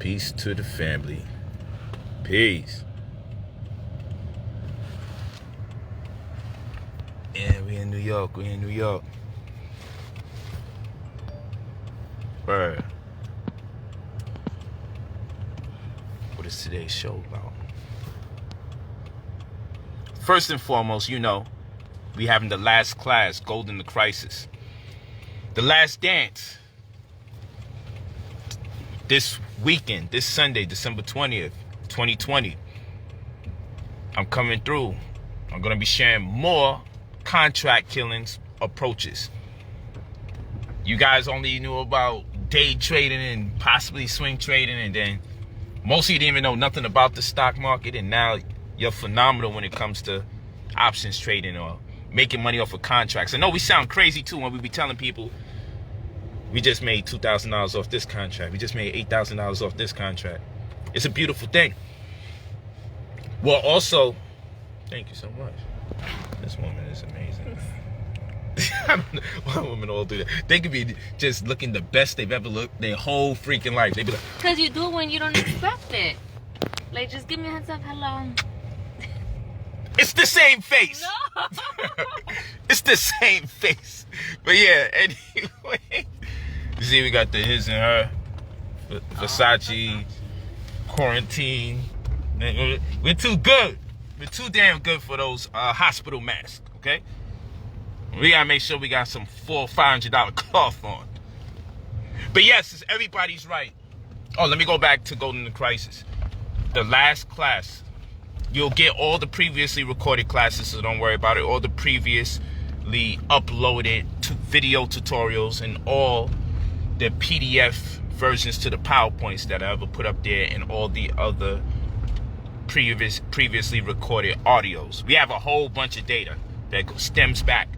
Peace to the family. Peace. Yeah, we in New York. Word. What is today's show about? First and foremost, we having the last class, Golden the Crisis. The Last Dance. This weekend, this Sunday, December 20th, 2020. I'm coming through. I'm going to be sharing more contract killings approaches. You guys only knew about day trading and possibly swing trading, and then most of you didn't even know nothing about the stock market, and now you're phenomenal when it comes to options trading or making money off of contracts. I know we sound crazy too when we be telling people we just made $2,000 off this contract. We just made $8,000 off this contract. It's a beautiful thing. Well, also, thank you so much. This woman is amazing. I don't know why women all do that. They could be just looking the best they've ever looked their whole freaking life. They be like, because you do it when you don't expect it. Like, just give me a heads up. Hello. it's the same face. No. It's the same face. But yeah, anyway. You see, we got the his and her, Versace, quarantine. We're too good. We're too damn good for those hospital masks, okay? We gotta make sure we got some $400-$500 cloth on. But yes, everybody's right. Oh, let me go back to Golden the Crisis. The last class. You'll get all the previously recorded classes, so don't worry about it. All the previously uploaded video tutorials and all the PDF versions to the PowerPoints that I ever put up there, and all the other previously recorded audios. We have a whole bunch of data that stems back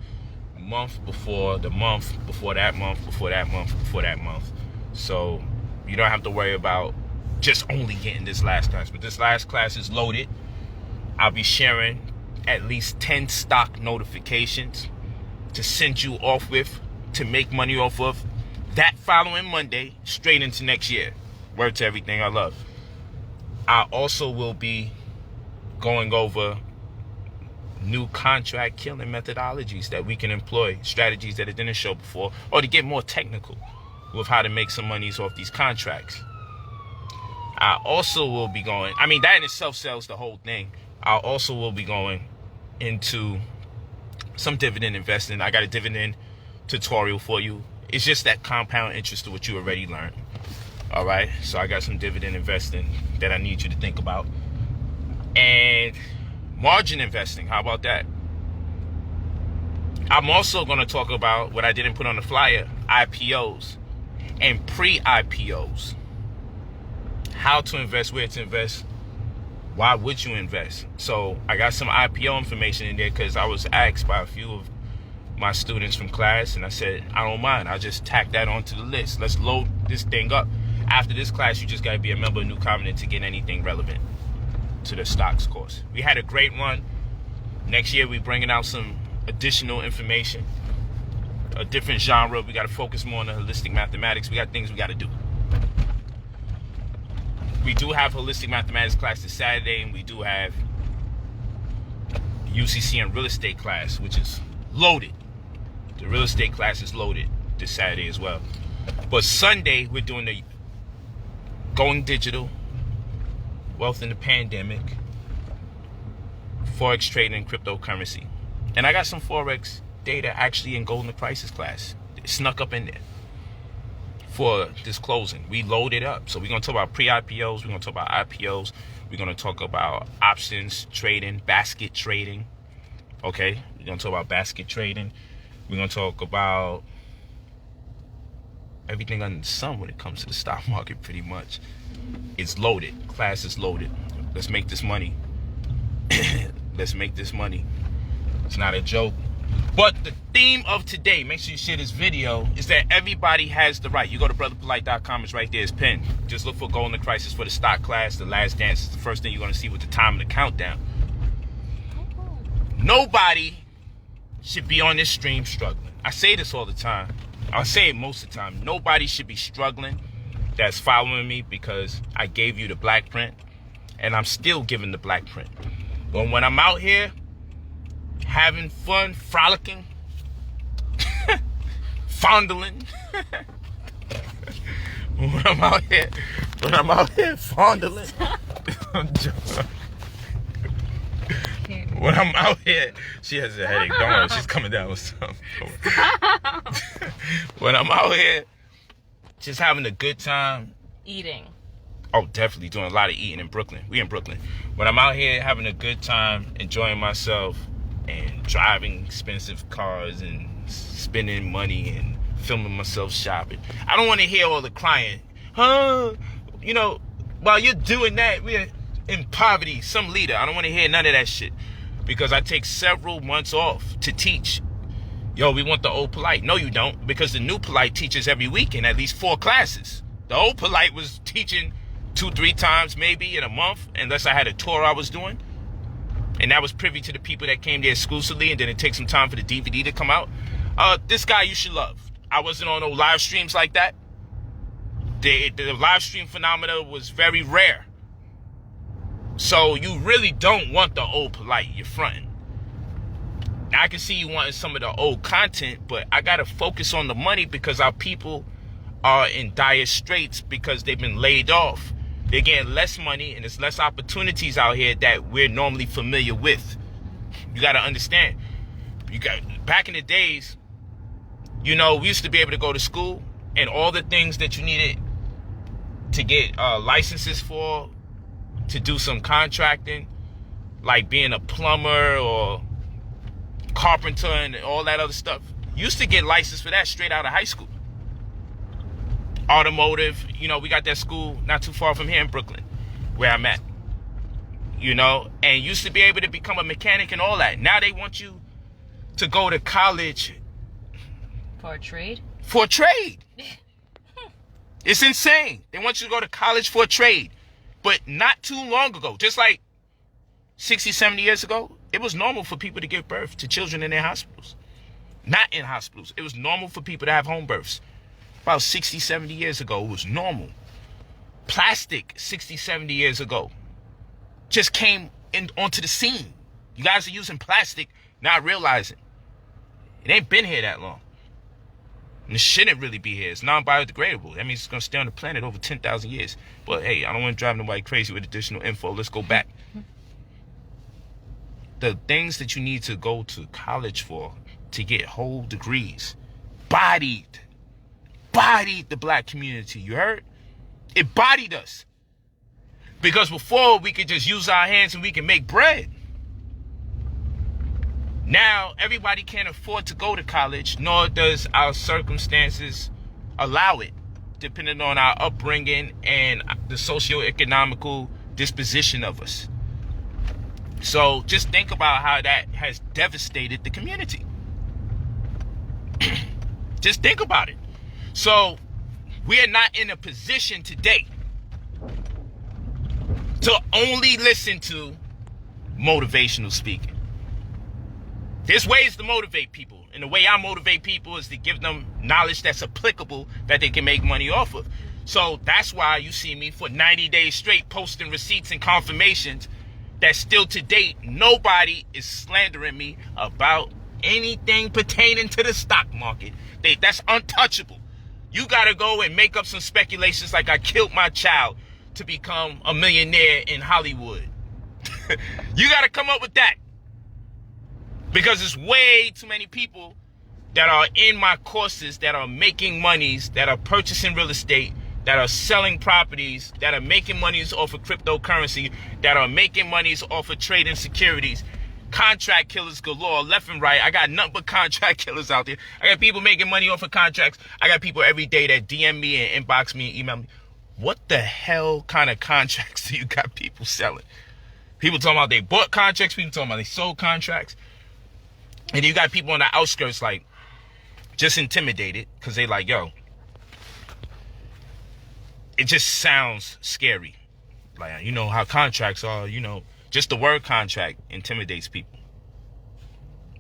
month before the month, before that month, before that month, before that month. So you don't have to worry about just only getting this last class. But this last class is loaded. I'll be sharing at least 10 stock notifications to send you off with, to make money off of that following Monday, straight into next year. Word to everything I love. I also will be going over new contract killing methodologies that we can employ, strategies that I didn't show before, or to get more technical with how to make some monies off these contracts. I also will be going, that in itself sells the whole thing. I also will be going into some dividend investing. I got a dividend tutorial for you. It's just that compound interest to what you already learned. All right, so I got some dividend investing that I need you to think about. And margin investing, how about that? I'm also going to talk about what I didn't put on the flyer, IPOs and pre-IPOs. How to invest, where to invest, why would you invest? So I got some IPO information in there because I was asked by a few of my students from class, and I said, I don't mind. I'll just tack that onto the list. Let's load this thing up. After this class, you just got to be a member of New Covenant to get anything relevant to the stocks course. We had a great run. Next year, we're bringing out some additional information, a different genre. We got to focus more on the holistic mathematics. We got things we got to do. We do have holistic mathematics class this Saturday, and we do have UCC and real estate class, which is loaded. The real estate class is loaded this Saturday as well. But Sunday, we're doing the Going Digital, Wealth in the Pandemic, Forex trading, and cryptocurrency. And I got some Forex data actually in Golden the Crisis class. It snuck up in there for this closing. We loaded up. So we're going to talk about pre-IPOs. We're going to talk about IPOs. We're going to talk about options trading, basket trading. Okay, we're going to talk about basket trading. We're going to talk about everything under the sun when it comes to the stock market, pretty much. It's loaded. Class is loaded. Let's make this money. Let's make this money. It's not a joke. But the theme of today, make sure you share this video, is that everybody has the right. You go to brotherpolight.com, it's right there, it's pinned. Just look for Golden the Crisis for the stock class. The Last Dance is the first thing you're going to see with the time and the countdown. Nobody should be on this stream struggling. I say this all the time. I say it most of the time. Nobody should be struggling that's following me because I gave you the black print, and I'm still giving the black print. But when I'm out here having fun, frolicking, fondling, when I'm out here fondling, when I'm out here, she has a headache. Don't worry, she's coming down with something. When I'm out here just having a good time. Eating. Oh, definitely doing a lot of eating in Brooklyn. We in Brooklyn. When I'm out here having a good time, enjoying myself, and driving expensive cars and spending money and filming myself shopping, I don't want to hear all the crying. You know, while you're doing that, we're in poverty, some leader. I don't want to hear none of that shit. Because I take several months off to teach. Yo, we want the old Polight. No, you don't. Because the new Polight teaches every week in at least 4 classes. The old Polight was teaching 2-3 times maybe in a month, unless I had a tour I was doing. And that was privy to the people that came there exclusively, and then it takes some time for the DVD to come out. This guy you should love. I wasn't on no live streams like that. The live stream phenomena was very rare. So you really don't want the old Polight. You're fronting. Now, I can see you wanting some of the old content, but I got to focus on the money because our people are in dire straits because they've been laid off. They're getting less money and there's less opportunities out here that we're normally familiar with. You got to understand. Back in the days, you know, we used to be able to go to school and all the things that you needed to get licenses for, to do some contracting, like being a plumber or carpenter and all that other stuff. Used to get licensed for that straight out of high school. Automotive, you know, we got that school not too far from here in Brooklyn, where I'm at. You know, and used to be able to become a mechanic and all that. Now they want you to go to college. For a trade? For a trade. It's insane. They want you to go to college for a trade. But not too long ago, just like 60, 70 years ago, it was normal for people to give birth to children in their hospitals. Not in hospitals. It was normal for people to have home births. About 60, 70 years ago, it was normal. Plastic, 60, 70 years ago, just came onto the scene. You guys are using plastic, not realizing. It ain't been here that long. And it shouldn't really be here. It's non-biodegradable. That means it's going to stay on the planet over 10,000 years. But hey, I don't want to drive nobody crazy with additional info. Let's go back. The things that you need to go to college for to get whole degrees bodied the black community. You heard? It bodied us. Because before we could just use our hands and we can make bread. Now, everybody can't afford to go to college, nor does our circumstances allow it, depending on our upbringing and the socio-economical disposition of us. So just think about how that has devastated the community. Just think about it. So we are not in a position today to only listen to motivational speaking. There's ways to motivate people. And the way I motivate people is to give them knowledge that's applicable that they can make money off of. So that's why you see me for 90 days straight posting receipts and confirmations that still to date, nobody is slandering me about anything pertaining to the stock market. That's untouchable. You got to go and make up some speculations like I killed my child to become a millionaire in Hollywood. You got to come up with that. Because there's way too many people that are in my courses that are making monies, that are purchasing real estate, that are selling properties, that are making monies off of cryptocurrency, that are making monies off of trading securities. Contract killers galore, left and right. I got nothing but contract killers out there. I got people making money off of contracts. I got people every day that DM me and inbox me and email me. What the hell kind of contracts do you got people selling? People talking about they bought contracts. People talking about they sold contracts. And you got people on the outskirts like just intimidated because they like, yo, it just sounds scary. Like, you know how contracts are, you know, just the word contract intimidates people.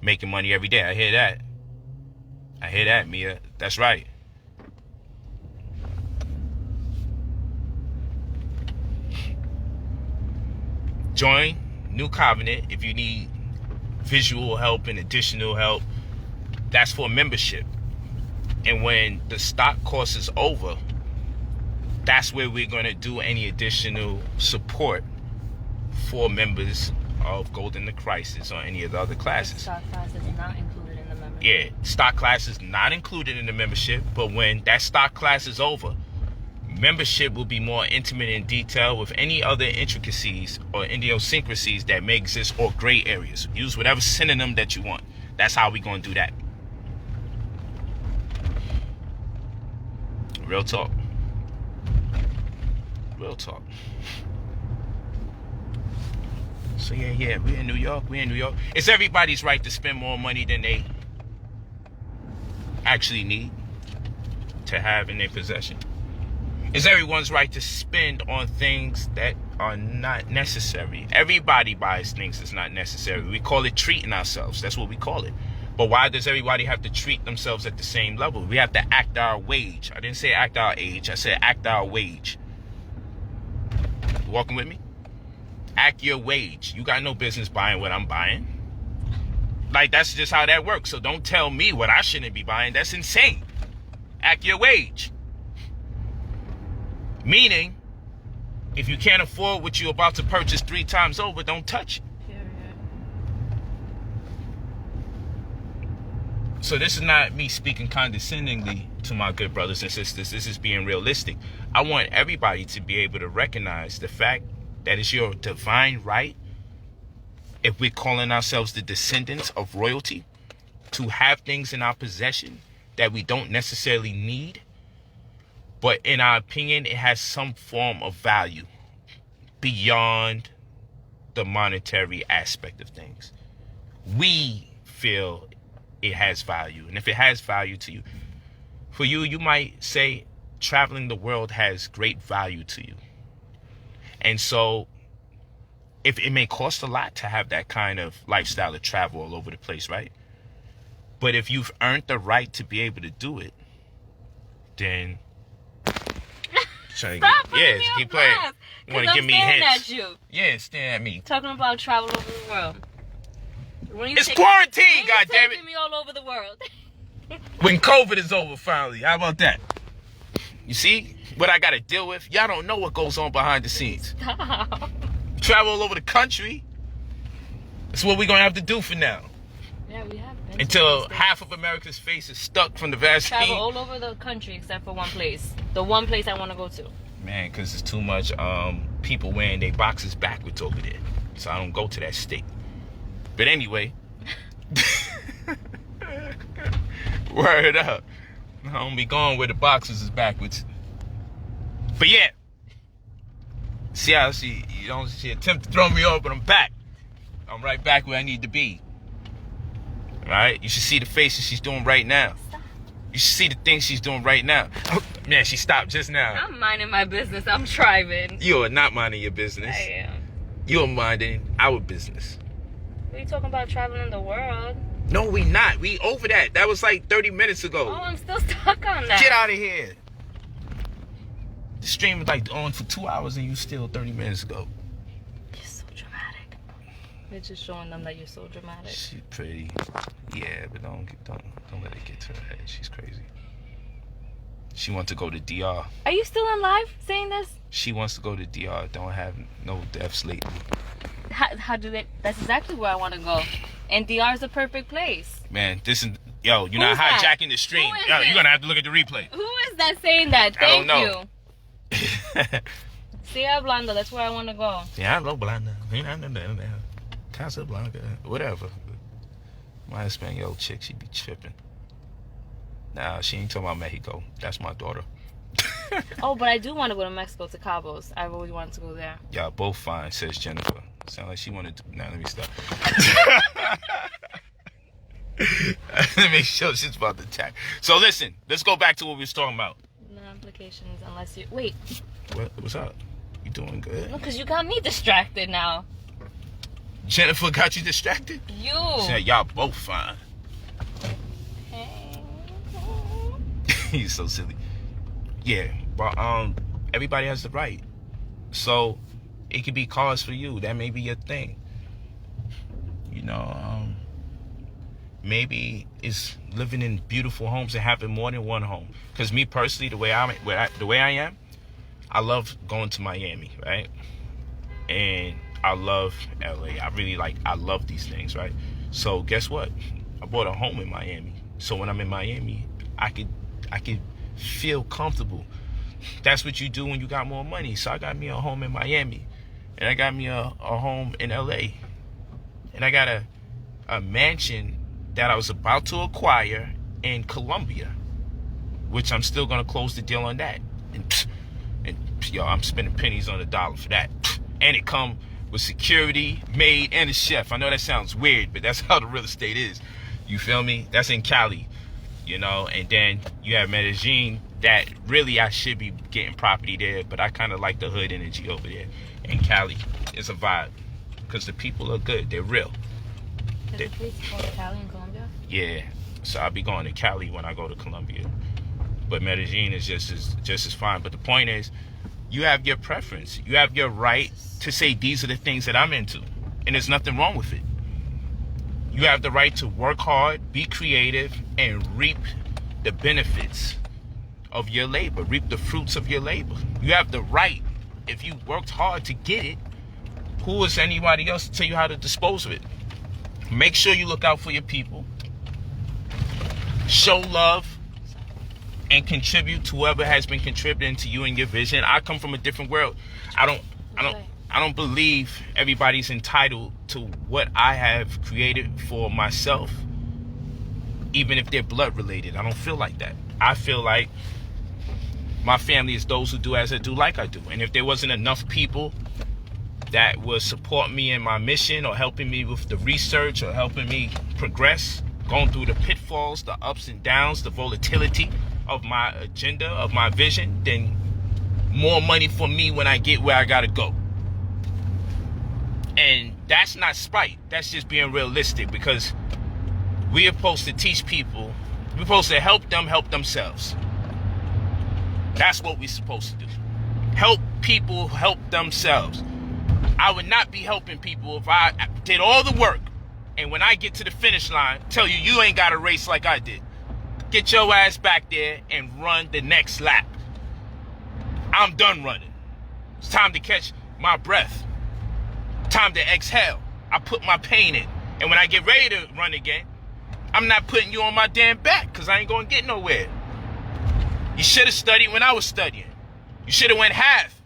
Making money every day. I hear that. I hear that, Mia. That's right. join New Covenant, if you need visual help and additional help, that's for membership. And when the stock course is over, that's where we're going to do any additional support for members of Golden to Crisis or any of the other classes. Stock class is not included in the membership. Yeah, stock class is not included in the membership, but when that stock class is over, membership will be more intimate in detail with any other intricacies or idiosyncrasies that may exist or gray areas. Use whatever synonym that you want. That's how we're going to do that. Real talk. Real talk. So yeah, we're in New York. It's everybody's right to spend more money than they actually need to have in their possession. It's everyone's right to spend on things that are not necessary. Everybody buys things that's not necessary. We call it treating ourselves. That's what we call it. But why does everybody have to treat themselves at the same level? We have to act our wage. I didn't say act our age. I said act our wage. You walking with me? Act your wage. You got no business buying what I'm buying. Like, that's just how that works. So don't tell me what I shouldn't be buying. That's insane. Act your wage. Meaning, if you can't afford what you're about to purchase 3 times over, don't touch it. So this is not me speaking condescendingly to my good brothers and sisters. This is being realistic. I want everybody to be able to recognize the fact that it's your divine right, if we're calling ourselves the descendants of royalty, to have things in our possession that we don't necessarily need, but in our opinion, it has some form of value beyond the monetary aspect of things. We feel it has value. And if it has value to you, for you, you might say traveling the world has great value to you. And so if it may cost a lot to have that kind of lifestyle of travel all over the place, right? But if you've earned the right to be able to do it, then Stop putting me keep on playing. blast, You want to give me staring hints? at you. Yeah, stare at me. Talking about travel over the world. It's quarantine, goddammit. Taking me all over the world. When COVID is over, finally. How about that? You see what I got to deal with? Y'all don't know what goes on behind the scenes. Stop. Travel all over the country. That's what we're going to have to do for now. Yeah, we have been. Until half of America's face is stuck from the vaccine. Travel all over the country except for one place. The one place I want to go to. Man, because there's too much people wearing their boxes backwards over there. So I don't go to that state. But anyway. Word up. I don't be going where the boxes is backwards. But yeah. See how she attempt to throw me off, but I'm back. I'm right back where I need to be. Alright? You should see the faces she's doing right now. Stop. You should see the things she's doing right now. Oh, man, she stopped just now. I'm minding my business. I'm driving. You are not minding your business. I am. You are minding our business. We talking about traveling the world. No, we not. We over that. That was like 30 minutes ago. Oh, I'm still stuck on that. Get out of here. The stream is like on for 2 hours and you still 30 minutes ago. You're so dramatic. You're just showing them that you're so dramatic. She's pretty. Yeah, but don't let it get to her head. She's crazy. She wants to go to DR. Are you still in live saying this? She wants to go to DR. Don't have no deaths lately. How do they? That's exactly where I want to go. And DR is a perfect place. Man, this is you're not hijacking the stream. Who is Yo, it? you're gonna have to look at the replay. Who is that saying that? Thank I don't know. you. Sea Blanda, that's where I want to go. Yeah, I love Blanda. Casablanca, whatever. My Espanol chick, she be tripping. Nah, she ain't talking about Mexico. That's my daughter. Oh, but I do want to go to Mexico, to Cabos. I've always wanted to go there. Y'all both fine, says Jennifer. Sound like she wanted to. Now let me stop. Let me make sure she's about to attack. So listen, let's go back to what we was talking about. No applications unless you wait. What's up? You doing good? No, because you got me distracted now. Jennifer got you distracted? You. She said, y'all both fine. Hey. You're so silly. Yeah, but everybody has the right. So It could be cars for you. That may be your thing. You know, maybe it's living in beautiful homes and having more than one home. Because me personally, the way I am, I love going to Miami, right? And I love LA. I love these things, right? So guess what? I bought a home in Miami. So when I'm in Miami, I could feel comfortable. That's what you do when you got more money. So I got me a home in Miami, and I got me a home in LA, and I got a mansion that I was about to acquire in Colombia, which I'm still gonna close the deal on that. And yo, I'm spending pennies on the dollar for that. And it come with security, maid, and a chef. I know that sounds weird, but that's how the real estate is. You feel me? That's in Cali, you know. And then you have Medellin, that really I should be getting property there, but I kind of like the hood energy over there. And Cali is a vibe because the people are good. They're real. There's a place called Cali in Colombia? Yeah. So I'll be going to Cali when I go to Colombia. But Medellin is just as fine. But the point is, you have your preference. You have your right to say these are the things that I'm into. And there's nothing wrong with it. You have the right to work hard, be creative, and reap the benefits of your labor. Reap the fruits of your labor. You have the right, if you worked hard to get it, who is anybody else to tell you how to dispose of it? Make sure you look out for your people. Show love and contribute to whoever has been contributing to you and your vision. I come from a different world. I don't believe everybody's entitled to what I have created for myself, even if they're blood related. I don't feel like that. I feel like my family is those who do as I do, like I do. And if there wasn't enough people that would support me in my mission, or helping me with the research, or helping me progress, going through the pitfalls, the ups and downs, the volatility of my agenda, of my vision, then more money for me when I get where I gotta go. And that's not spite. That's just being realistic, because we are supposed to teach people. We're supposed to help them help themselves. That's what we're supposed to do. Help people help themselves. I would not be helping people if I did all the work, and when I get to the finish line, tell you, you ain't got a race like I did. Get your ass back there and run the next lap. I'm done running. It's time to catch my breath. Time to exhale. I put my pain in. And when I get ready to run again, I'm not putting you on my damn back, because I ain't going to get nowhere. You should have studied when I was studying. You should have went half.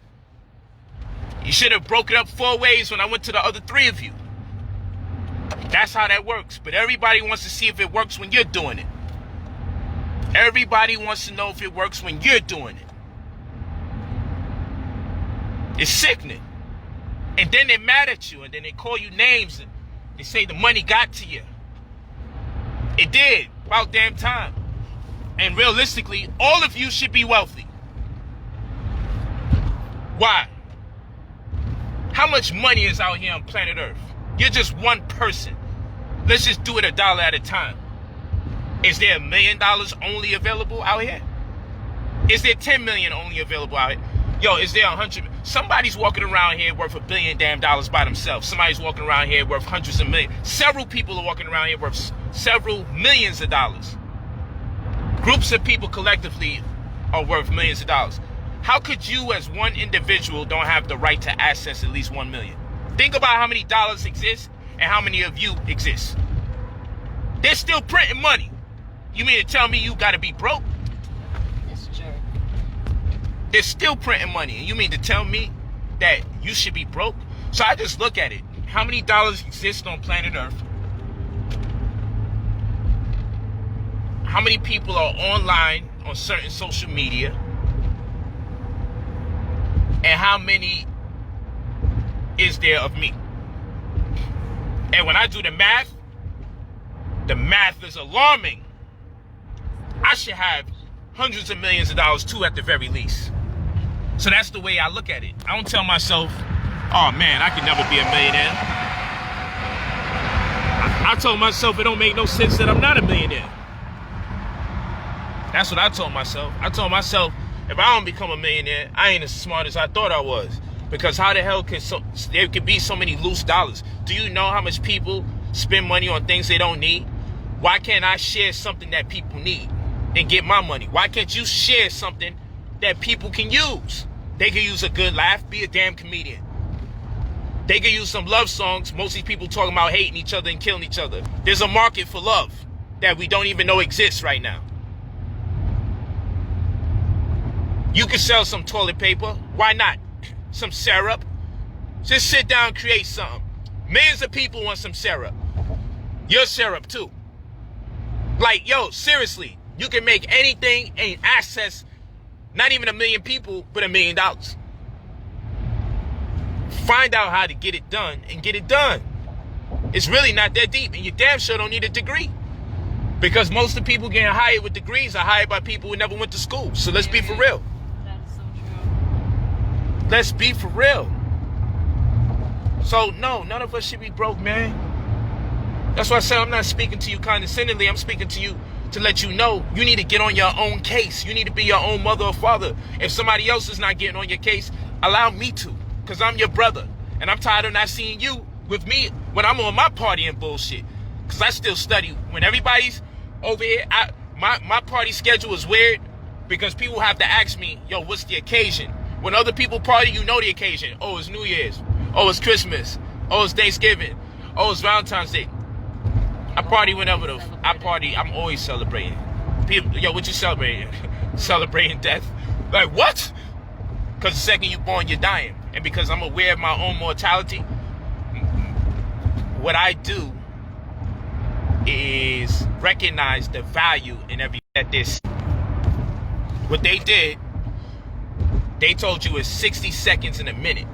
You should have broke it up 4 ways when I went to the other 3 of you. That's how that works. But everybody wants to see if it works when you're doing it. Everybody wants to know if it works when you're doing it. It's sickening. And then they're mad at you, and then they call you names, and they say the money got to you. It did. About damn time. And realistically, all of you should be wealthy. Why? How much money is out here on planet Earth? You're just one person. Let's just do it $1 at a time. Is there $1 million only available out here? Is there 10 million only available out here? Yo, is there 100? Somebody's walking around here worth $1 billion damn dollars by themselves. Somebody's walking around here worth hundreds of millions. Several people are walking around here worth several millions of dollars. Groups of people collectively are worth millions of dollars. How could you as one individual don't have the right to access at least 1 million? Think about how many dollars exist and how many of you exist. They're still printing money. You mean to tell me you gotta be broke? That's true. They're still printing money, and you mean to tell me that you should be broke? So I just look at it. How many dollars exist on planet Earth? How many people are online on certain social media? And how many is there of me? And when I do the math is alarming. I should have hundreds of millions of dollars too, at the very least. So that's the way I look at it. I don't tell myself, oh man, I can never be a millionaire. I told myself it don't make no sense that I'm not a millionaire. That's what I told myself. I told myself, if I don't become a millionaire, I ain't as smart as I thought I was. Because how the hell there could be so many loose dollars? Do you know how much people spend money on things they don't need? Why can't I share something that people need and get my money? Why can't you share something that people can use? They can use a good laugh, be a damn comedian. They can use some love songs. Most of these people talking about hating each other and killing each other. There's a market for love that we don't even know exists right now. You can sell some toilet paper. Why not? Some syrup. Just sit down and create something. Millions of people want some syrup. Your syrup too. Like, yo, seriously, you can make anything and access not even 1 million people, but $1 million. Find out how to get it done and get it done. It's really not that deep, and you damn sure don't need a degree. Because most of the people getting hired with degrees are hired by people who never went to school. So let's be for real. That's so true. Let's be for real. So no, none of us should be broke, man. That's why I said I'm not speaking to you condescendingly. I'm speaking to you to let you know you need to get on your own case. You need to be your own mother or father. If somebody else is not getting on your case, allow me to. Because I'm your brother. And I'm tired of not seeing you with me when I'm on my party and bullshit. Because I still study. When everybody's over here, my party schedule is weird. Because people have to ask me, yo, what's the occasion? When other people party, you know the occasion. Oh, it's New Year's. Oh, it's Christmas. Oh, it's Thanksgiving. Oh, it's Valentine's Day. I party whenever I'm always celebrating. People, yo, what you celebrating? Celebrating death? Like, what? Because the second you're born, you're dying. And because I'm aware of my own mortality, what I do is recognize the value in everything that this. What they did, they told you it's 60 seconds in a minute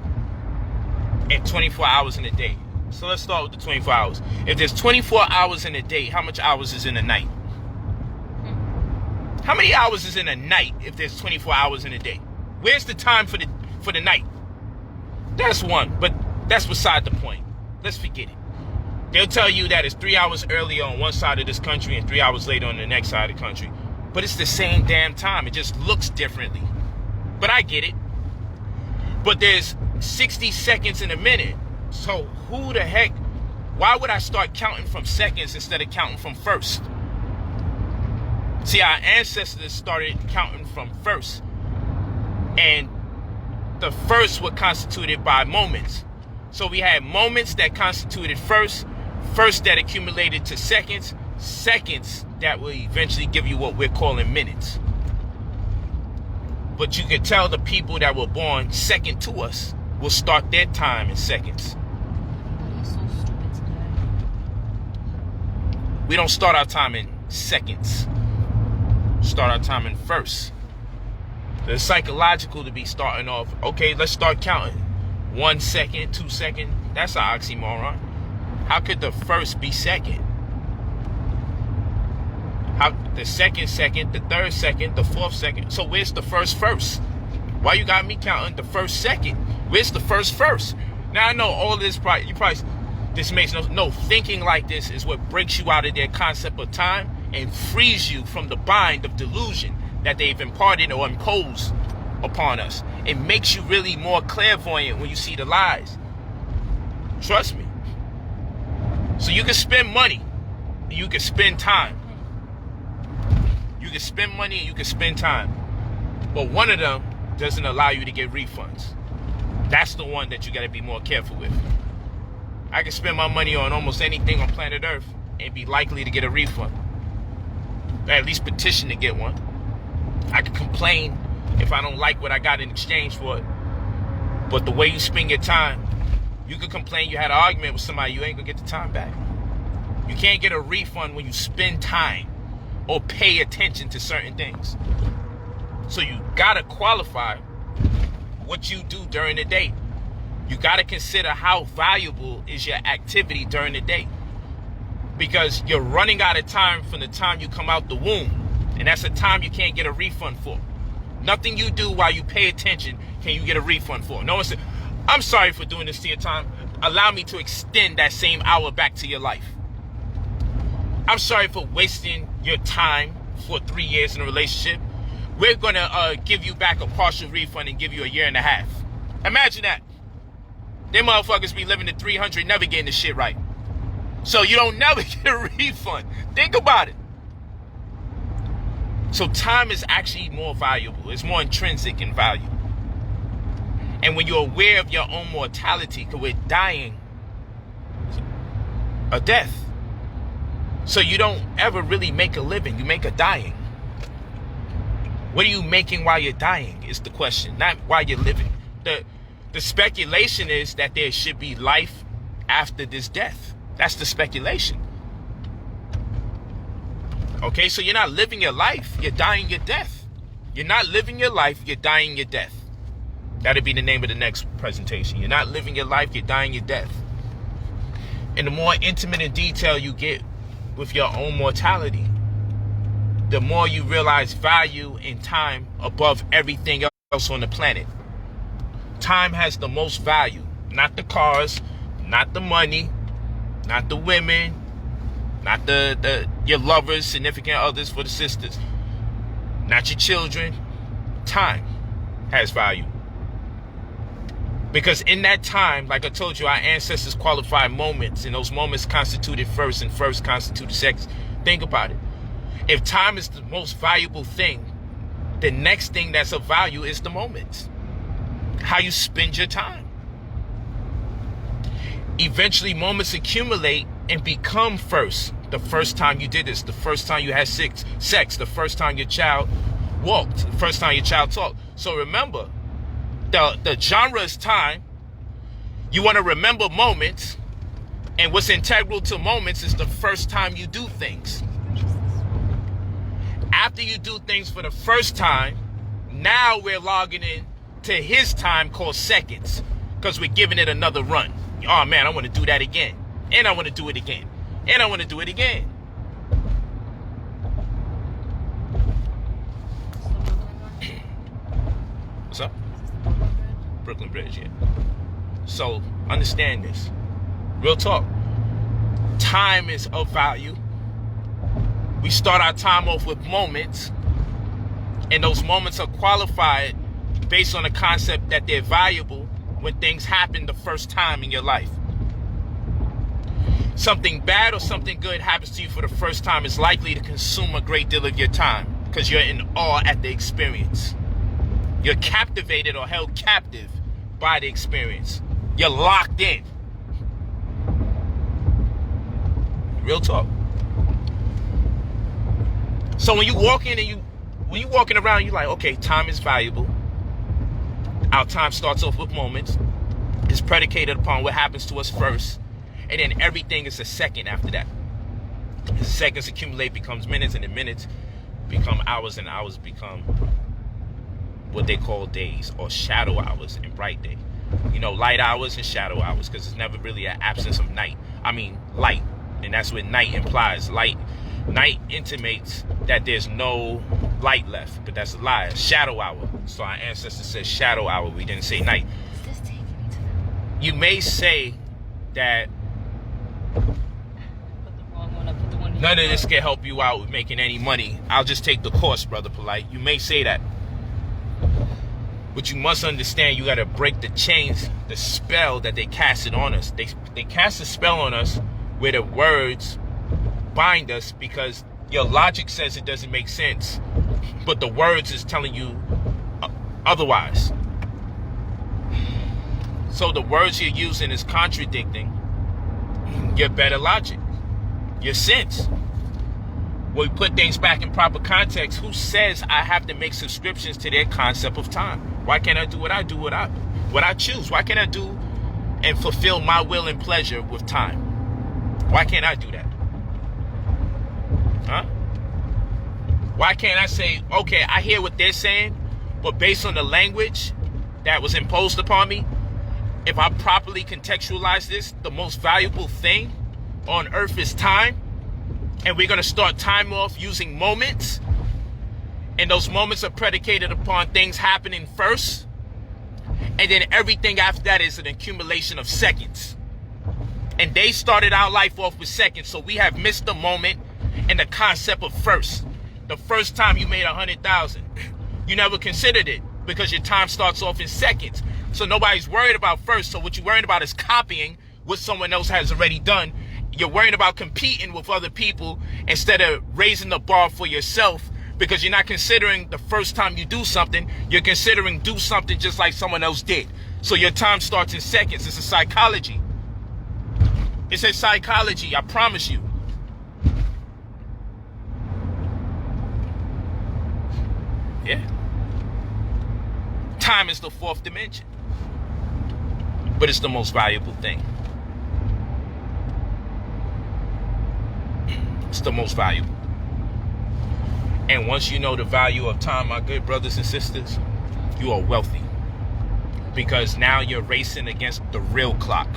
and 24 hours in a day. So let's start with the 24 hours. If there's 24 hours in a day, how much hours is in a night? How many hours is in a night if there's 24 hours in a day? Where's the time for the night? That's one, but that's beside the point. Let's forget it. They'll tell you that it's 3 hours earlier on one side of this country and 3 hours later on the next side of the country. But it's the same damn time. It just looks differently. But I get it. But there's 60 seconds in a minute. So who the heck, why would I start counting from seconds instead of counting from first? See, our ancestors started counting from first. And the first were constituted by moments. So we had moments that constituted first that accumulated to seconds that will eventually give you what we're calling minutes. But you can tell the people that were born second to us will start their time in seconds. We don't start our time in seconds. Start our time in first. It's psychological to be starting off. Okay, let's start counting. 1 second, 2 seconds. That's an oxymoron. How could the first be second? How the second, the third second, the fourth second. So where's the first? Why you got me counting the first second? Where's the first? Now I know all of this this makes no thinking like this is what breaks you out of their concept of time and frees you from the bind of delusion that they've imparted or imposed upon us. It makes you really more clairvoyant when you see the lies. Trust me. So you can spend money and you can spend time. You can spend money and you can spend time. But one of them doesn't allow you to get refunds. That's the one that you got to be more careful with. I can spend my money on almost anything on planet Earth and be likely to get a refund. Or at least petition to get one. I can complain if I don't like what I got in exchange for it. But the way you spend your time, you could complain you had an argument with somebody, you ain't gonna get the time back. You can't get a refund when you spend time or pay attention to certain things. So you gotta qualify what you do during the day. You gotta consider how valuable is your activity during the day. Because you're running out of time from the time you come out the womb. And that's a time you can't get a refund for. Nothing you do while you pay attention can you get a refund for. No one said, I'm sorry for doing this to your time. Allow me to extend that same hour back to your life. I'm sorry for wasting your time for 3 years in a relationship. We're going to give you back a partial refund and give you 1.5 years. Imagine that. Them motherfuckers be living to 300, never getting the shit right. So you don't never get a refund. Think about it. So time is actually more valuable. It's more intrinsic in value. And when you're aware of your own mortality, because we're dying a death. So you don't ever really make a living. You make a dying. What are you making while you're dying is the question, not while you're living. The speculation is that there should be life after this death. That's the speculation. Okay, so you're not living your life, you're dying your death. You're not living your life, you're dying your death. That'll be the name of the next presentation. You're not living your life, you're dying your death. And the more intimate in detail you get with your own mortality, the more you realize value in time above everything else on the planet. Time has the most value. Not the cars, not the money, not the women, not your lovers, significant others for the sisters, not your children. Time has value. Because in that time, like I told you, our ancestors qualified moments, and those moments constituted first, and first constituted second. Think about it. If time is the most valuable thing, the next thing that's of value is the moments. How you spend your time. Eventually, moments accumulate and become first. The first time you did this, the first time you had sex, the first time your child walked, the first time your child talked. So remember, the genre is time. You want to remember moments, and what's integral to moments is the first time you do things. After you do things for the first time, now we're logging in to his time called seconds, because we're giving it another run. Oh man, I want to do that again, and I want to do it again, and I want to do it again. What's up? Brooklyn Bridge, yeah. So understand this. Real talk. Time is of value. We start our time off with moments, and those moments are qualified based on the concept that they're valuable when things happen the first time in your life. Something bad or something good happens to you for the first time is likely to consume a great deal of your time because you're in awe at the experience. You're captivated or held captive by the experience. You're locked in. Real talk. So when you walk in and when you're walking around, you're like, okay, time is valuable. Our time starts off with moments. It's predicated upon what happens to us first. And then everything is a second after that. The seconds accumulate, becomes minutes, and then minutes become hours, and hours become what they call days, or shadow hours and bright day. You know, light hours and shadow hours, because it's never really an absence of night. I mean, light. And that's what night implies. Night intimates that there's no light left, but that's a lie. Shadow hour. So our ancestors said shadow hour. We didn't say night. Is this taking me to that? You may say that Put the wrong one up. Put the one here. none of this can help you out with making any money. I'll just take the course, Brother Polight. You may say that. But you must understand, you got to break the chains, the spell that they casted on us. They cast a spell on us where the words bind us because your logic says it doesn't make sense, but the words is telling you otherwise. So the words you're using is contradicting your better logic, your sense. When we put things back in proper context, who says I have to make subscriptions to their concept of time? Why can't I do what I do, what I choose? Why can't I do and fulfill my will and pleasure with time? Why can't I do that? Huh? Why can't I say, okay, I hear what they're saying, but based on the language that was imposed upon me, if I properly contextualize this, the most valuable thing on earth is time, and we're going to start time off using moments, and those moments are predicated upon things happening first, and then everything after that is an accumulation of seconds. And they started our life off with seconds, so we have missed the moment and the concept of first. The first time you made 100,000, you never considered it because your time starts off in seconds. So nobody's worried about first. So what you're worried about is copying what someone else has already done. You're worried about competing with other people instead of raising the bar for yourself, because you're not considering the first time you do something. You're considering do something just like someone else did. So your time starts in seconds. It's a psychology. It's a psychology, I promise you. Yeah. Time is the fourth dimension. But it's the most valuable thing. It's the most valuable. And once you know the value of time, my good brothers and sisters, you are wealthy. Because now you're racing against the real clock,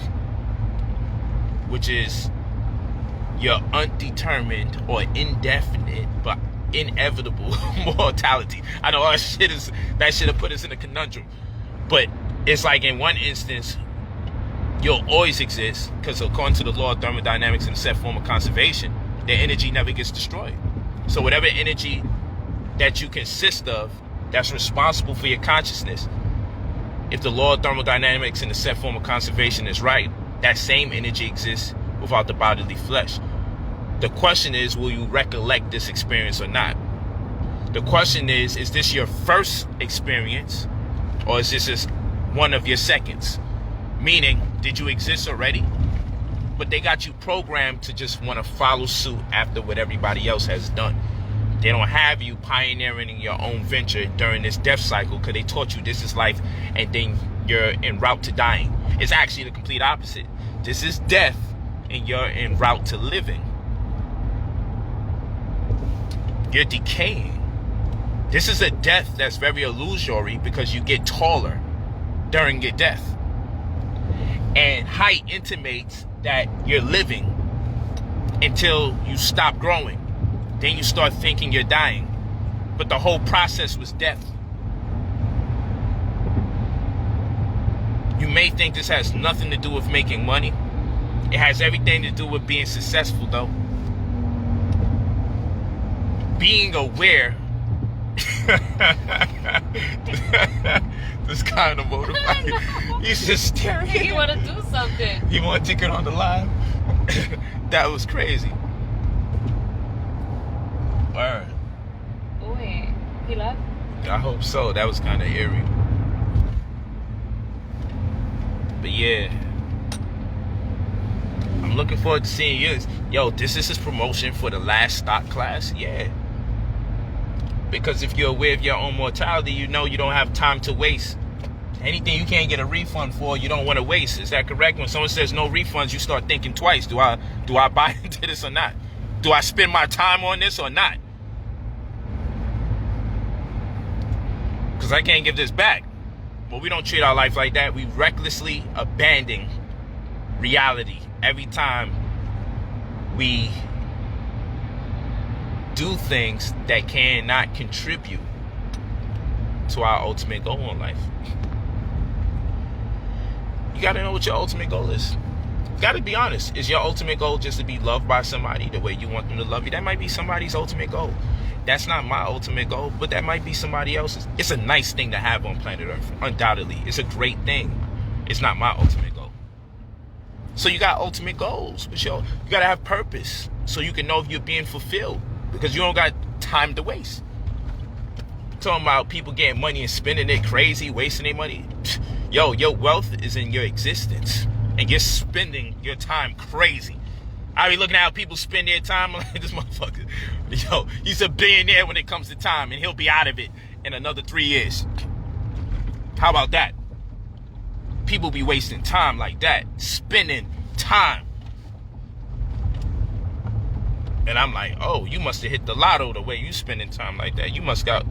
which is your undetermined or indefinite but inevitable mortality. I know that should have put us in a conundrum. But it's like in one instance, you'll always exist, because according to the law of thermodynamics and the set form of conservation, the energy never gets destroyed. So whatever energy that you consist of that's responsible for your consciousness, if the law of thermodynamics and the set form of conservation is right, that same energy exists without the bodily flesh. The question is, will you recollect this experience or not? The question is this your first experience, or is this just one of your seconds? Meaning, did you exist already? But they got you programmed to just want to follow suit after what everybody else has done. They don't have you pioneering your own venture during this death cycle, because they taught you this is life and then you're en route to dying. It's actually the complete opposite. This is death and you're en route to living. You're decaying. This is a death that's very illusory, because you get taller during your death. And height intimates that you're living until you stop growing. Then you start thinking you're dying. But the whole process was death. You may think this has nothing to do with making money. It has everything to do with being successful, though. Being aware. This kind of motivated. He's just staring. You want to do something. You want a ticket on the live? That was crazy. Word. Wait, he left? I hope so. That was kind of eerie. But yeah, I'm looking forward to seeing you. Yo, this is his promotion for the last stock class. Yeah. Because if you're aware of your own mortality, you know you don't have time to waste. Anything you can't get a refund for, you don't want to waste. Is that correct? When someone says no refunds, you start thinking twice. Do I buy into this or not? Do I spend my time on this or not? Because I can't give this back. But we don't treat our life like that. We recklessly abandon reality every time we do things that cannot contribute to our ultimate goal in life. You gotta know what your ultimate goal is. You gotta be honest. Is your ultimate goal just to be loved by somebody the way you want them to love you? That might be somebody's ultimate goal. That's not my ultimate goal, but that might be somebody else's. It's a nice thing to have on planet Earth, undoubtedly. It's a great thing. It's not my ultimate goal. So you got ultimate goals, but you gotta have purpose so you can know if you're being fulfilled, because you don't got time to waste. Talking about people getting money and spending it crazy, wasting their money. Yo, your wealth is in your existence, and you're spending your time crazy. I be looking at how people spend their time. I'm like, this motherfucker, yo, he's a billionaire when it comes to time, and he'll be out of it in another 3 years. How about that? People be wasting time like that, spending time. And I'm like, oh, you must have hit the lotto the way you spending time like that. You must got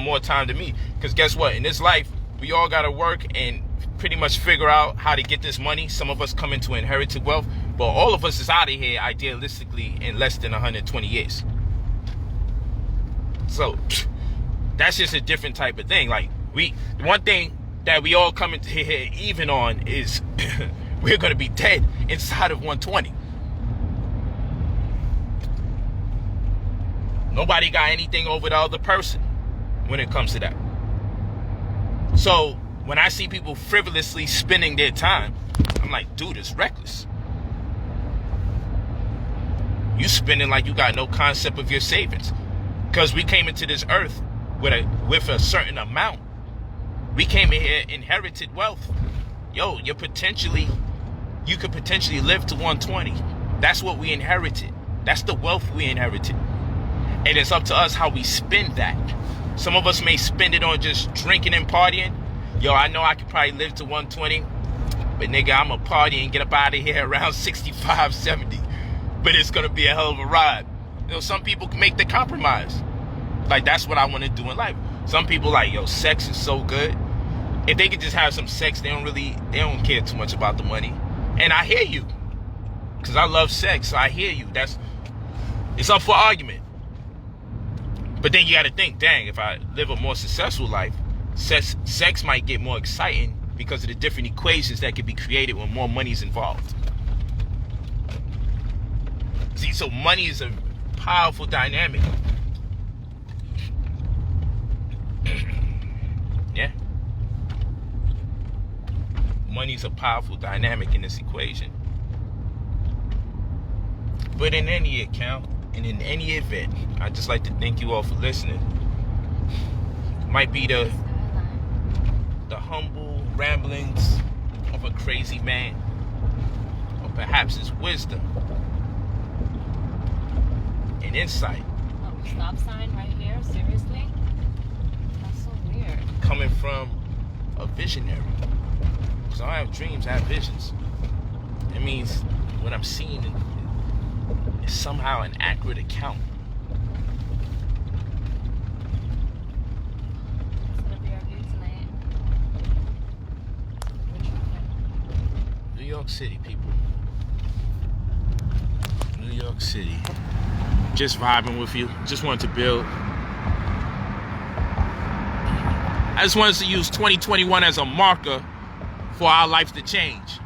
more time than me. Because guess what? In this life, we all got to work and pretty much figure out how to get this money. Some of us come into inherited wealth, but all of us is out of here idealistically in less than 120 years. So that's just a different type of thing. Like one thing that we all come into here even on is we're going to be dead inside of 120. Nobody got anything over the other person when it comes to that. So when I see people frivolously spending their time, I'm like, dude, it's reckless. You spending like you got no concept of your savings. Because we came into this earth with a certain amount. We came in here, inherited wealth. Yo, you could potentially live to 120. That's what we inherited. That's the wealth we inherited. And it's up to us how we spend that. Some of us may spend it on just drinking and partying. Yo, I know I could probably live to 120, but nigga, I'm a party and get up out of here around 65, 70. But it's gonna be a hell of a ride. You know, some people can make the compromise. Like, that's what I want to do in life. Some people like, yo, sex is so good. If they could just have some sex, they don't care too much about the money. And I hear you, because I love sex, so I hear you. It's up for argument. But then you got to think, dang, if I live a more successful life, sex might get more exciting because of the different equations that can be created when more money's involved. See, so money is a powerful dynamic. Yeah. Money's a powerful dynamic in this equation. But in any account, and in any event, I'd just like to thank you all for listening. Might be the humble ramblings of a crazy man, or perhaps his wisdom and insight. Oh, stop sign right here? Seriously? That's so weird. Coming from a visionary. Because I don't have dreams, I have visions. It means what I'm seeing is somehow an accurate account. That's gonna be our view tonight. New York City, people. New York City. Just vibing with you. Just wanted to build. I just wanted to use 2021 as a marker for our life to change.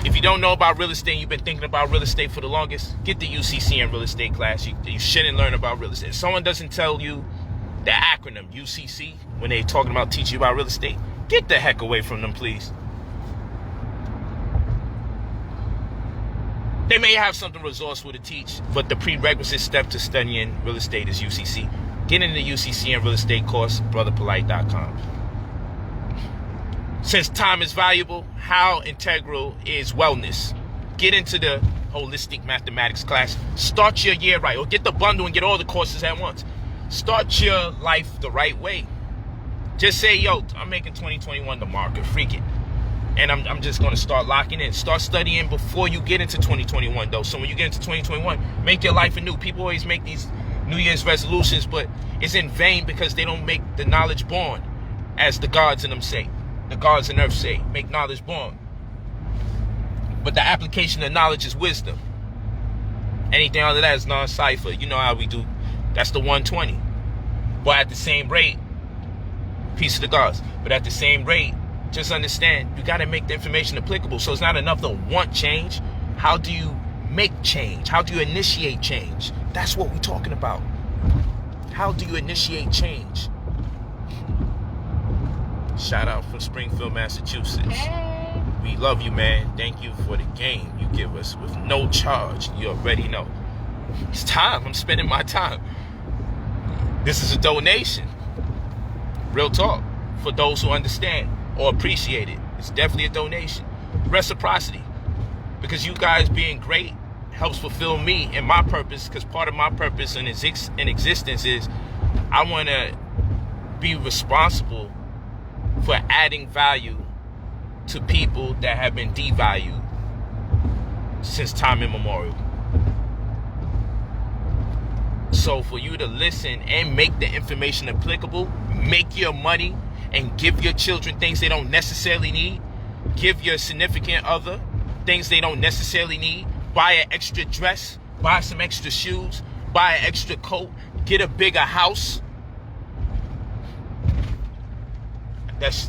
If you don't know about real estate, you've been thinking about real estate for the longest, get the UCC and real estate class. You shouldn't learn about real estate. If someone doesn't tell you the acronym UCC when they're talking about teaching you about real estate, get the heck away from them, please. They may have something resourceful to teach, but the prerequisite step to studying real estate is UCC. Get in the UCC and real estate course, brotherpolight.com. Since time is valuable, how integral is wellness? Get into the holistic mathematics class. Start your year right, or get the bundle and get all the courses at once. Start your life the right way. Just say, yo, I'm making 2021 the marker, freak it. And I'm just going to start locking in. Start studying before you get into 2021, though. So when you get into 2021, make your life anew. People always make these New Year's resolutions, but it's in vain because they don't make the knowledge born, as the gods in them say. The gods in earth say, make knowledge born. But the application of knowledge is wisdom. Anything other than that is non-cipher. You know how we do. That's the 120. But at the same rate, peace to the gods. But at the same rate, just understand, you got to make the information applicable. So it's not enough to want change. How do you make change? How do you initiate change? That's what we're talking about. How do you initiate change? Shout out from Springfield, Massachusetts. Hey. We love you, man. Thank you for the game you give us with no charge. You already know. It's time. I'm spending my time. This is a donation. Real talk. For those who understand or appreciate it. It's definitely a donation. Reciprocity. Because you guys being great helps fulfill me and my purpose, because part of my purpose in existence is I want to be responsible for adding value to people that have been devalued since time immemorial. So for you to listen and make the information applicable, make your money and give your children things they don't necessarily need, give your significant other things they don't necessarily need, buy an extra dress, buy some extra shoes, buy an extra coat, get a bigger house.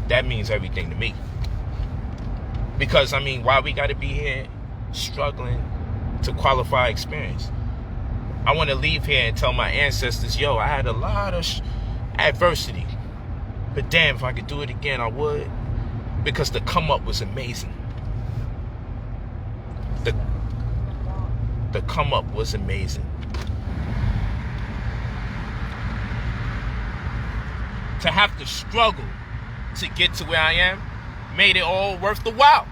That means everything to me. Because, I mean, why we got to be here struggling to qualify experience? I want to leave here and tell my ancestors, yo, I had a lot of adversity. But damn, if I could do it again, I would. Because the come up was amazing. The come up was amazing. To have to struggle to get to where I am made it all worth the while.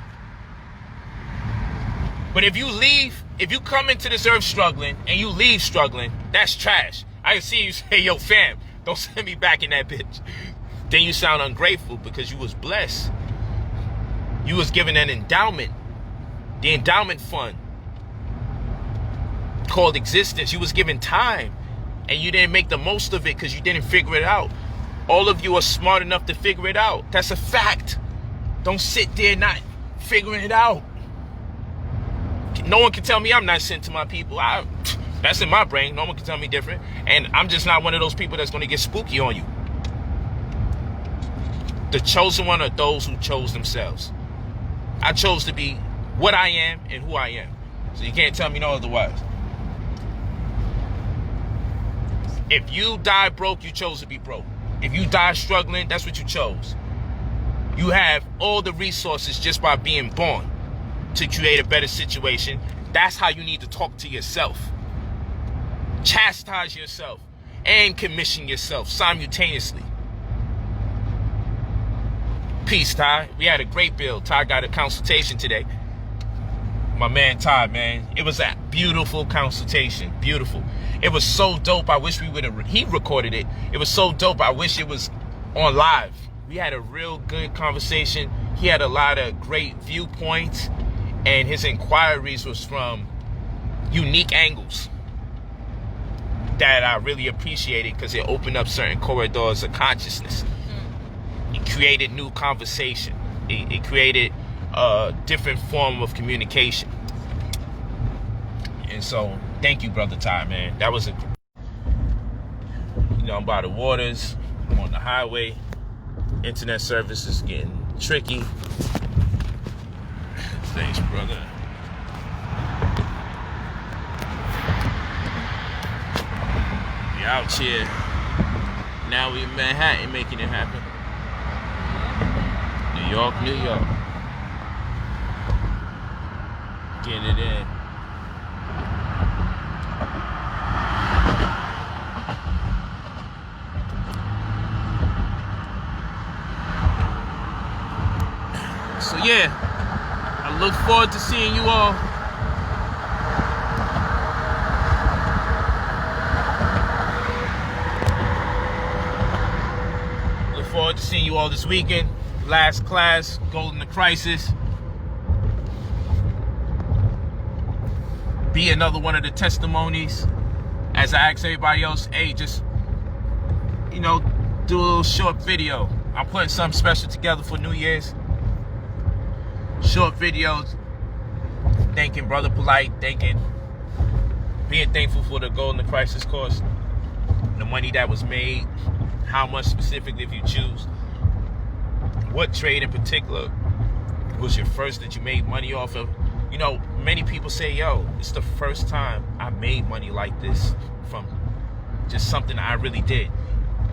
But if you come into this earth struggling and you leave struggling, that's trash. I can see you say, yo fam, don't send me back in that bitch. Then you sound ungrateful because you was blessed. You was given an endowment. The endowment fund called existence. You was given time and you didn't make the most of it because you didn't figure it out. All of you are smart enough to figure it out. That's a fact. Don't sit there not figuring it out. No one can tell me I'm not sent to my people. That's in my brain. No one can tell me different. And I'm just not one of those people that's going to get spooky on you. The chosen one are those who chose themselves. I chose to be what I am and who I am. So you can't tell me no otherwise. If you die broke, you chose to be broke. If you die struggling, that's what you chose. You have all the resources just by being born to create a better situation. That's how you need to talk to yourself. Chastise yourself and commission yourself simultaneously. Peace, Ty. We had a great build. Ty got a consultation today. My man Ty, man. It was a beautiful consultation. Beautiful. It was so dope. I wish we would have... He recorded it. It was so dope. I wish it was on live. We had a real good conversation. He had a lot of great viewpoints. And his inquiries was from unique angles that I really appreciated because it opened up certain corridors of consciousness. It created new conversation. It created a different form of communication. And so, thank you, Brother Ty, man. That was I'm by the waters. I'm on the highway. Internet service is getting tricky. Thanks, brother. We out here. Now we in Manhattan making it happen. New York, New York. Getting it in. So yeah, I look forward to seeing you all. Look forward to seeing you all this weekend. Last class, Golden to Crisis. Be another one of the testimonies. As I ask everybody else, hey, just, do a little short video. I'm putting something special together for New Year's. Short videos. Thanking Brother Polight. Being thankful for the Golden to Crisis course. The money that was made. How much specifically if you choose. What trade in particular was your first that you made money off of? Many people say, yo, it's the first time I made money like this from just something I really did.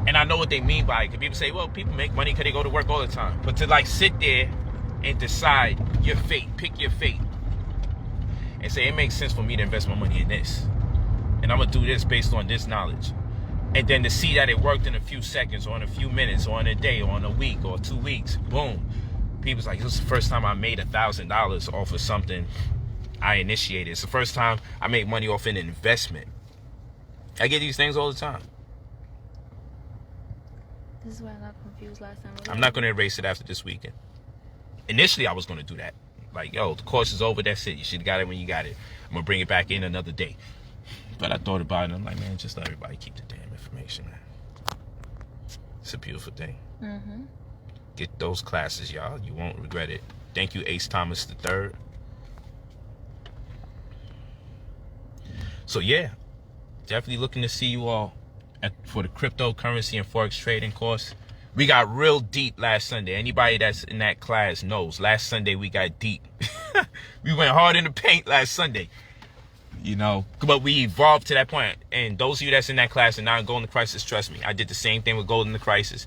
And I know what they mean by it. Because people say, well, people make money because they go to work all the time. But to sit there and decide your fate, pick your fate, and say, it makes sense for me to invest my money in this. And I'm going to do this based on this knowledge. And then to see that it worked in a few seconds or in a few minutes or in a day or in a week or 2 weeks, boom. People's like, this is the first time I made $1,000 off of something I initiated. It's the first time I made money off an investment. I get these things all the time. This is why I got confused last time. I'm not going to erase it after this weekend. Initially, I was going to do that. Like, yo, the course is over. That's it. You should have got it when you got it. I'm going to bring it back in another day. But I thought about it, and I'm like, man, just let everybody keep the damn information, man. It's a beautiful thing. Mm-hmm. Get those classes, y'all. You won't regret it. Thank you, Ace Thomas III. So, yeah. Definitely looking to see you all for the cryptocurrency and forex trading course. We got real deep last Sunday. Anybody that's in that class knows. Last Sunday, we got deep. We went hard in the paint last Sunday. But we evolved to that point. And those of you that's in that class and now in Golden Crisis, trust me, I did the same thing with Golden Crisis.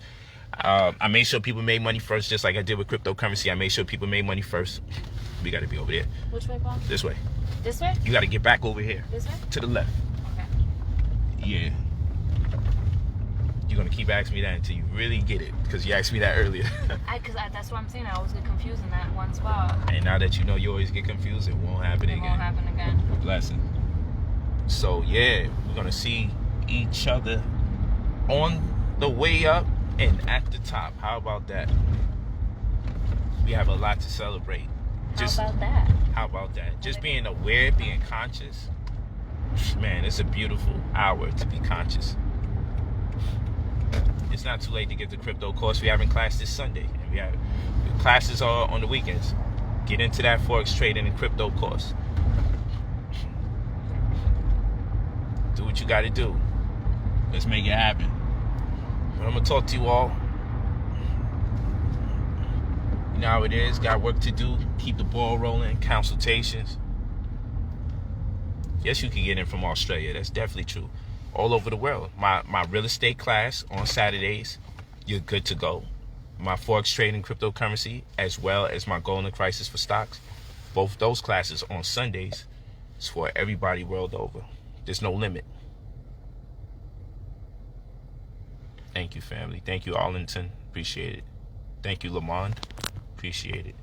I made sure people made money first, just like I did with cryptocurrency. I made sure people made money first. We got to be over there. Which way, Bob? This way. This way? You got to get back over here. This way? To the left. Okay. Yeah. You're going to keep asking me that until you really get it, because you asked me that earlier. That's what I'm saying. I always get confused in that one spot. And now that you know you always get confused, it won't happen again. It won't happen again. Blessing. So, yeah, we're going to see each other on the way up and at the top. How about that? We have a lot to celebrate. How about that? How about that? Just being aware, being conscious. Man, it's a beautiful hour to be conscious. It's not too late to get the crypto course. We having class this Sunday, and we have classes are on the weekends. Get into that forex trading and crypto course. Do what you got to do. Let's make it happen. But I'm gonna talk to you all. You know how it is. Got work to do. Keep the ball rolling. Consultations. Yes, you can get in from Australia. That's definitely true. All over the world. My real estate class on Saturdays, you're good to go. My forex trading cryptocurrency, as well as my golden crisis for stocks, both those classes on Sundays. It's for everybody world over. There's no limit. Thank you, family. Thank you, Arlington. Appreciate it. Thank you, Lamond. Appreciate it.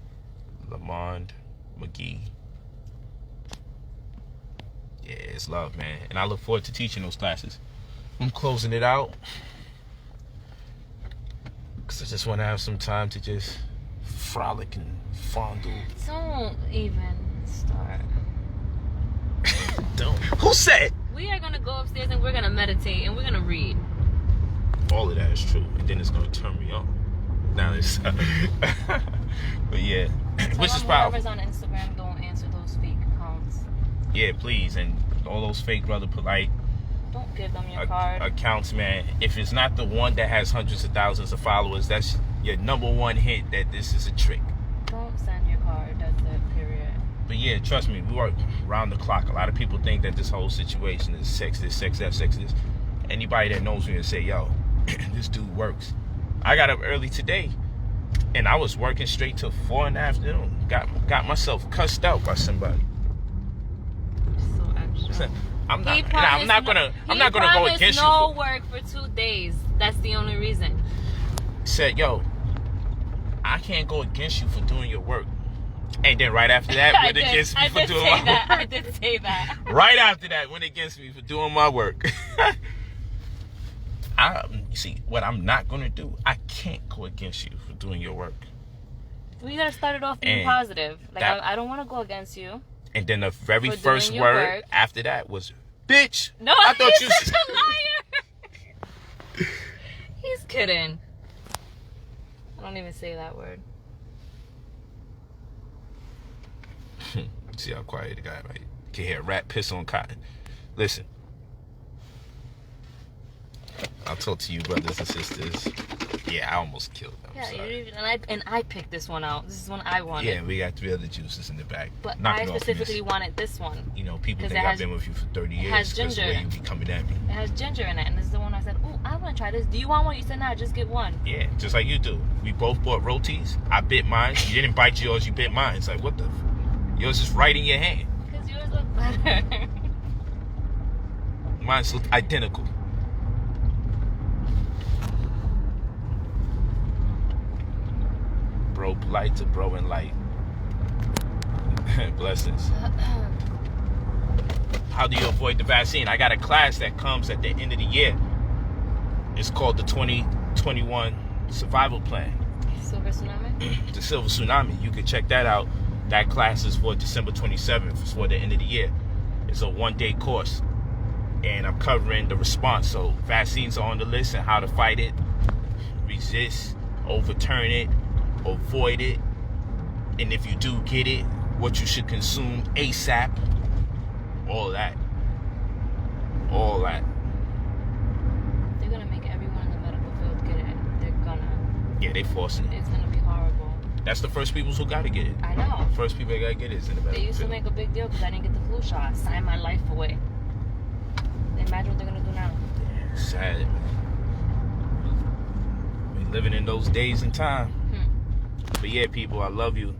Lamond McGee. Yeah, it's love, man. And I look forward to teaching those classes. I'm closing it out because I just want to have some time to just frolic and fondle. Don't even start. Don't. Who said? We are going to go upstairs and we're going to meditate and we're going to read. All of that is true. And then it's going to turn me on. Now it's... But yeah. Which is powerful. Whoever's on Instagram, don't answer those fake accounts. Yeah, please. And all those fake brother Polight don't give them your card. Accounts, man. If it's not the one that has hundreds of thousands of followers, that's your number one hint that this is a trick. Don't send your card. That's it, period. But yeah, trust me, we work round the clock. A lot of people think that this whole situation is sex this, sex that, sex this. Anybody that knows me will say, yo, this dude works. I got up early today and I was working straight till 4 in the afternoon. Got myself cussed out by somebody. So extra. I'm not gonna go against you. No work for 2 days. That's the only reason. Said, yo, I can't go against you for doing your work. And then right after that, went against me for doing my work. I did say that. Right after that, went against me for doing my work. You see, what I'm not gonna do, I can't go against you for doing your work. We gotta start it off being positive. Like I don't want to go against you. And then the very first word after that was, bitch. No, I thought he's you such a liar. He's kidding. I don't even say that word. See how quiet the guy, right? You can hear a rat piss on cotton. Listen. I'll talk to you, brothers and sisters. Yeah, I almost killed them. Yeah, and I picked this one out. This is one I wanted. Yeah, we got 3 other juices in the back. But I specifically wanted this one. You know, people think I've been with you for 30 years. It has ginger. The way you be coming at me. It has ginger in it, and this is the one I said, oh, I want to try this. Do you want one? You said, nah, just get one. Yeah, just like you do. We both bought rotis. I bit mine. You didn't bite yours, you bit mine. It's like, what the... Yours is right in your hand. Because yours look better. Mine's look identical. Bro Polight to bro and light. Blessings. How do you avoid the vaccine? I got a class that comes at the end of the year. It's called the 2021 Survival Plan. Silver Tsunami? The Silver Tsunami. You can check that out. That class is for December 27th. It's for the end of the year. It's a 1-day course. And I'm covering the response. So vaccines are on the list and how to fight it, resist, overturn it, avoid it, and if you do get it, what you should consume ASAP. All that. They're gonna make everyone in the medical field get it. They're gonna. Yeah, they forcing it. It's gonna be horrible. That's the first people who gotta get it. I know. First people that gotta get it is in the medical field. They used to make a big deal because I didn't get the flu shot. Sign my life away. Imagine what they're gonna do now. Yeah, sad. living in those days and time. But yeah, people, I love you.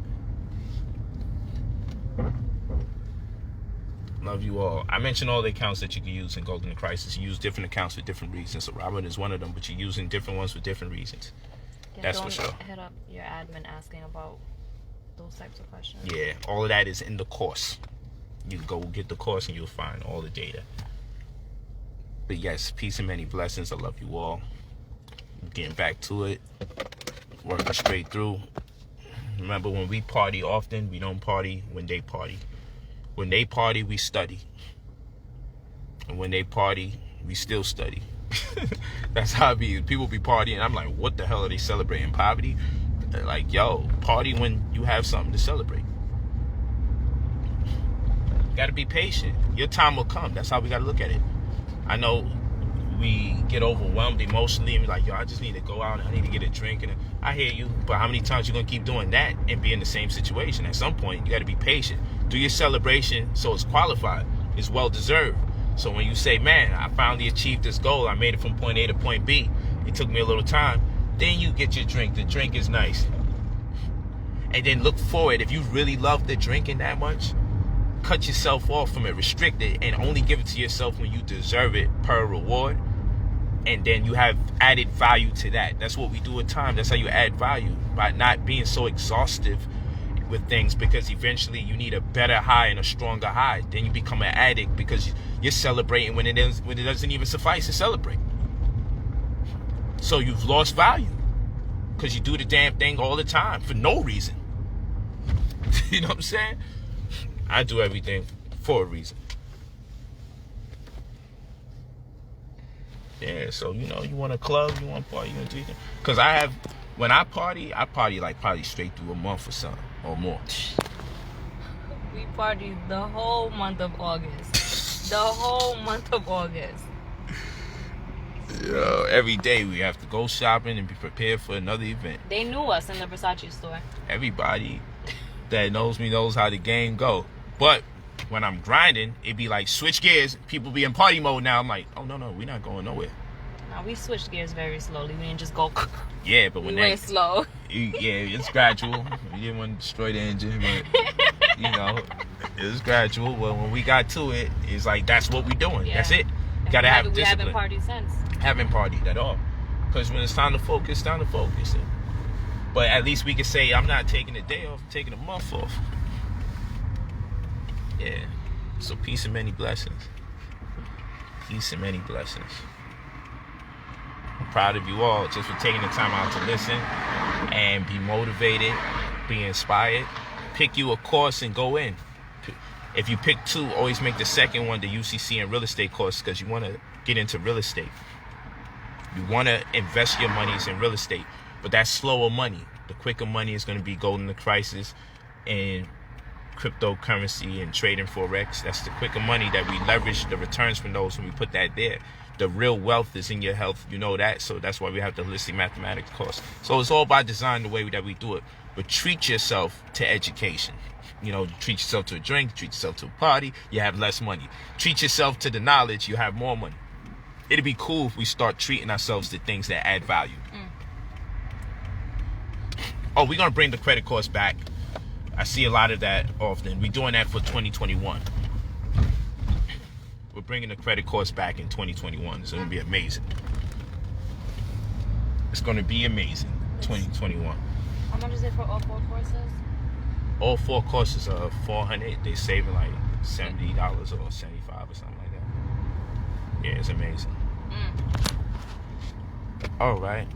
Love you all. I mentioned all the accounts that you can use in Golden Crisis. You use different accounts for different reasons. So Robert is one of them, but you're using different ones for different reasons. Yeah, that's don't for sure. Hit up your admin asking about those types of questions. Yeah, all of that is in the course. You can go get the course and you'll find all the data. But yes, peace and many blessings. I love you all. Getting back to it. Working straight through. Remember, when we party often, we don't party when they party. When they party, we study. And when they party, we still study. That's how it be. People be partying. I'm like, what the hell are they celebrating? Poverty? They're like, yo, party when you have something to celebrate. You gotta be patient. Your time will come. That's how we gotta look at it. I know we get overwhelmed emotionally and be like, yo, I just need to go out and I need to get a drink. And I hear you, but how many times you gonna keep doing that and be in the same situation? At some point, you gotta be patient. Do your celebration so it's qualified. It's well deserved. So when you say, man, I finally achieved this goal, I made it from point A to point B, it took me a little time, then you get your drink. The drink is nice. And then look forward. If you really love the drinking that much, cut yourself off from it, restrict it, and only give it to yourself when you deserve it per reward. And then you have added value to that. That's what we do with time. That's how you add value, by not being so exhaustive with things, because eventually you need a better high and a stronger high. Then you become an addict because you're celebrating when it doesn't even suffice to celebrate. So you've lost value because you do the damn thing all the time for no reason. You know what I'm saying? I do everything for a reason. Yeah, so you know, you want a club, you want to party, you want to do anything. Because when I party like probably straight through a month or something, or more. We partied the whole month of August. The whole month of August. Yo, every day we have to go shopping and be prepared for another event. They knew us in the Versace store. Everybody that knows me knows how the game go. But when I'm grinding, it be like switch gears. People be in party mode now. I'm like, oh no, we're not going nowhere. Now we switched gears very slowly. We didn't just go. Yeah, but when we went slow. Yeah, it's gradual. We didn't want to destroy the engine, but you know, it was gradual. Well, when we got to it, it's like that's what we're doing. Yeah. That's it. Gotta have discipline. We haven't partied since. Haven't partied at all. Because when it's time to focus, it's time to focus. But at least we can say, I'm not taking a day off, I'm taking a month off. Yeah. So peace and many blessings. Peace and many blessings. I'm proud of you all just for taking the time out to listen and be motivated, be inspired. Pick you a course and go in. If you pick two, always make the second one the UCC and real estate course, because you want to get into real estate. You want to invest your monies in real estate, but that's slower money. The quicker money is going to be Golden Crisis and cryptocurrency and trading forex. That's the quicker money that we leverage the returns from those when we put that there. The real wealth is in your health, you know that. So that's why we have the holistic mathematics course. So it's all by design the way that we do it. But treat yourself to education. You know, treat yourself to a drink, treat yourself to a party, you have less money. Treat yourself to the knowledge, you have more money. It'd be cool if we start treating ourselves to things that add value. Oh, we're going to bring the credit course back. I see a lot of that often. We're doing that for 2021. We're bringing the credit course back in 2021. It's going to be amazing. It's going to be amazing. 2021. How much is it for all 4 courses? All 4 courses are $400. They're saving like $70 or $75 or something like that. Yeah, it's amazing. All right.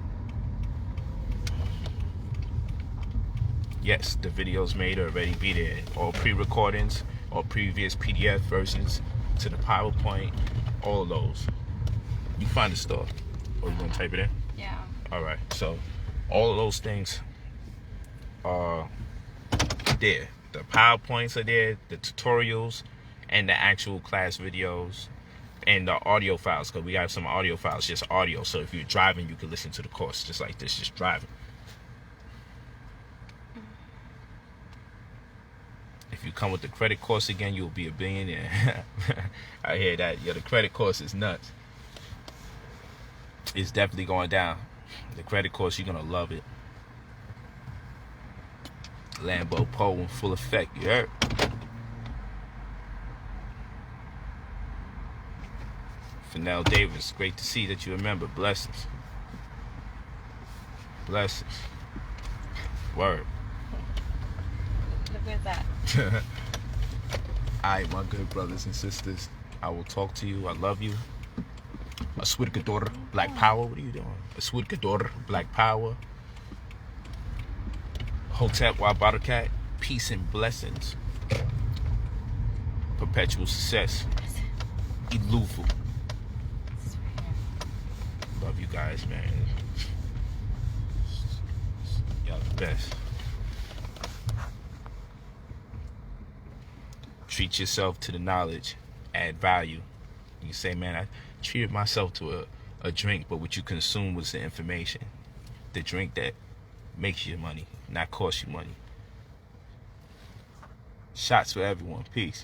Yes, the videos made already be there. All pre-recordings, all previous PDF versions to the PowerPoint, all of those. You find the store. Or you gonna type it in? Yeah. All right. So, all of those things are there. The PowerPoints are there, the tutorials, and the actual class videos, and the audio files, because we have some audio files, just audio. So if you're driving, you can listen to the course just like this, just driving. If you come with the credit course again, you'll be a billionaire. I hear that. Yeah, the credit course is nuts. It's definitely going down. The credit course, you're gonna love it. Lambo Pole in full effect, you heard? Fennell Davis, great to see that you remember. Blessings. Blessings. Word. Look at that. Alright, my good brothers and sisters. I will talk to you. I love you. A sweet daughter, Black Power. What are you doing? A sweet daughter, Black Power. Hotep Wa Barakat. Peace and blessings. Perpetual success. Ilufu. Love you guys, man. Y'all the best. Treat yourself to the knowledge. Add value. You say, man, I treated myself to a drink, but what you consume was the information. The drink that makes you money, not costs you money. Shots for everyone. Peace.